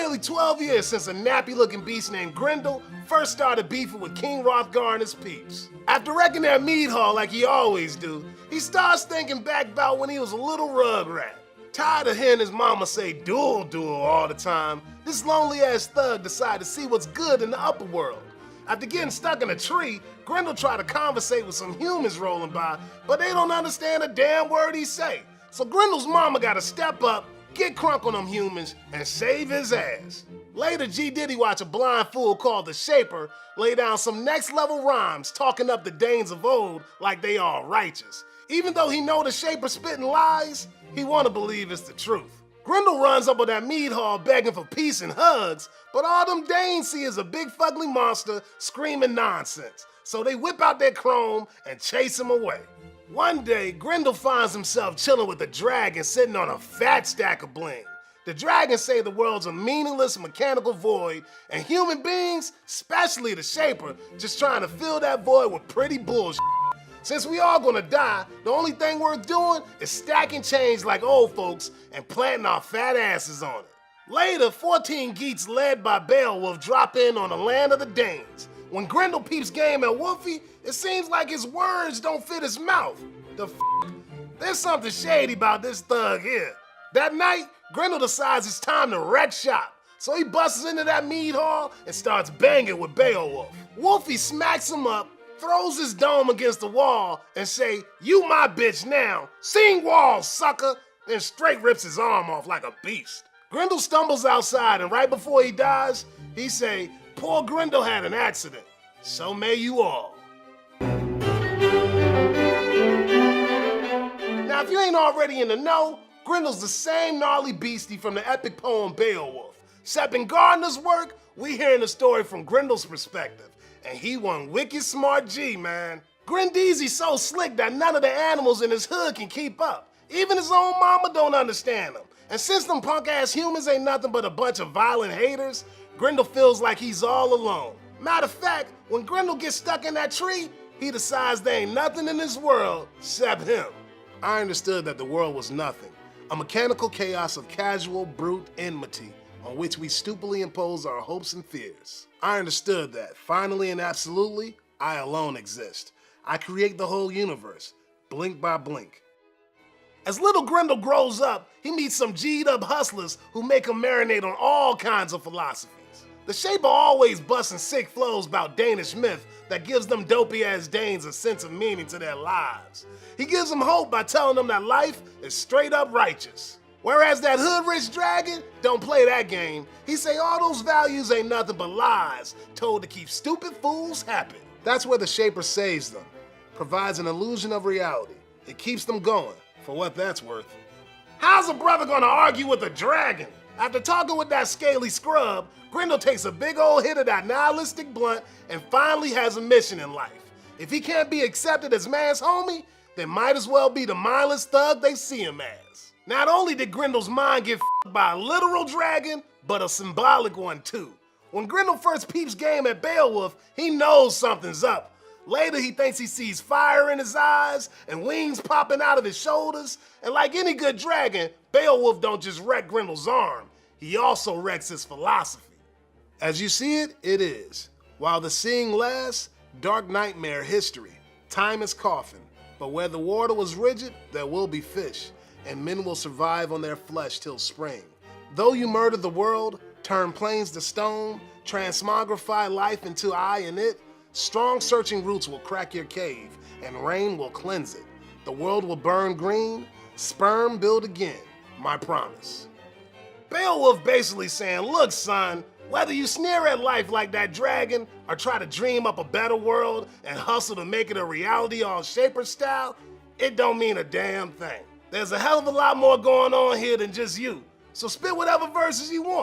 nearly 12 years since a nappy-looking beast named Grendel first started beefing with King Hrothgar and his peeps. After wrecking their mead hall like he always do, he starts thinking back about when he was a little rugrat. Tired of hearing his mama say duel all the time, this lonely-ass thug decided to see what's good in the upper world. After getting stuck in a tree, Grendel tried to conversate with some humans rolling by, but they don't understand a damn word he say. So Grendel's mama gotta step up, get crunk on them humans, and save his ass. Later, G Diddy watch a blind fool called the Shaper lay down some next-level rhymes talking up the Danes of old like they all righteous. Even though he know the Shaper spitting lies, he wanna believe it's the truth. Grendel runs up on that mead hall begging for peace and hugs, but all them Danes see is a big fugly monster screaming nonsense. So they whip out their chrome and chase him away. One day, Grendel finds himself chilling with the dragon sitting on a fat stack of bling. The dragons say the world's a meaningless mechanical void, and human beings, especially the Shaper, just trying to fill that void with pretty bullshit. Since we all gonna die, the only thing worth doing is stacking change like old folks and planting our fat asses on it. Later, 14 geeks led by Beowulf drop in on the land of the Danes. When Grendel peeps game at Wolfie, it seems like his words don't fit his mouth. The f***? There's something shady about this thug here. That night, Grendel decides it's time to wreck shop. So he busts into that mead hall and starts banging with Beowulf. Wolfie smacks him up, throws his dome against the wall and say, "You my bitch now, sing walls, sucker," then straight rips his arm off like a beast. Grendel stumbles outside and right before he dies, he say, "Poor Grendel had an accident, so may you all." Now if you ain't already in the know, Grendel's the same gnarly beastie from the epic poem Beowulf. Except in Gardner's work, we hearing the story from Grendel's perspective. And he one wicked smart G, man. Grendeezy's so slick that none of the animals in his hood can keep up. Even his own mama don't understand him. And since them punk-ass humans ain't nothing but a bunch of violent haters, Grendel feels like he's all alone. Matter of fact, when Grendel gets stuck in that tree, he decides there ain't nothing in this world except him. I understood that the world was nothing, a mechanical chaos of casual, brute enmity on which we stupidly impose our hopes and fears. I understood that, finally and absolutely, I alone exist. I create the whole universe, blink by blink. As little Grendel grows up, he meets some G'd up hustlers who make him marinate on all kinds of philosophies. The Shaper always busting sick flows about Danish myth that gives them dopey-ass Danes a sense of meaning to their lives. He gives them hope by telling them that life is straight up righteous. Whereas that hood-rich dragon don't play that game. He say all those values ain't nothing but lies told to keep stupid fools happy. That's where the Shaper saves them, provides an illusion of reality. It keeps them going, for what that's worth. How's a brother gonna argue with a dragon? After talking with that scaly scrub, Grendel takes a big old hit of that nihilistic blunt and finally has a mission in life. If he can't be accepted as man's homie, then might as well be the mindless thug they see him as. Not only did Grendel's mind get f***ed by a literal dragon, but a symbolic one too. When Grendel first peeps game at Beowulf, he knows something's up. Later, he thinks he sees fire in his eyes and wings popping out of his shoulders. And like any good dragon, Beowulf don't just wreck Grendel's arm, he also wrecks his philosophy. As you see it, it is. While the seeing lasts, dark nightmare history, time is coffin. But where the water was rigid, there will be fish, and men will survive on their flesh till spring. Though you murder the world, turn plains to stone, transmogrify life into I and it, strong searching roots will crack your cave, and rain will cleanse it. The world will burn green, sperm build again, my promise. Beowulf basically saying, look son, whether you sneer at life like that dragon, or try to dream up a better world and hustle to make it a reality all Shaper style, it don't mean a damn thing. There's a hell of a lot more going on here than just you, so spit whatever verses you want.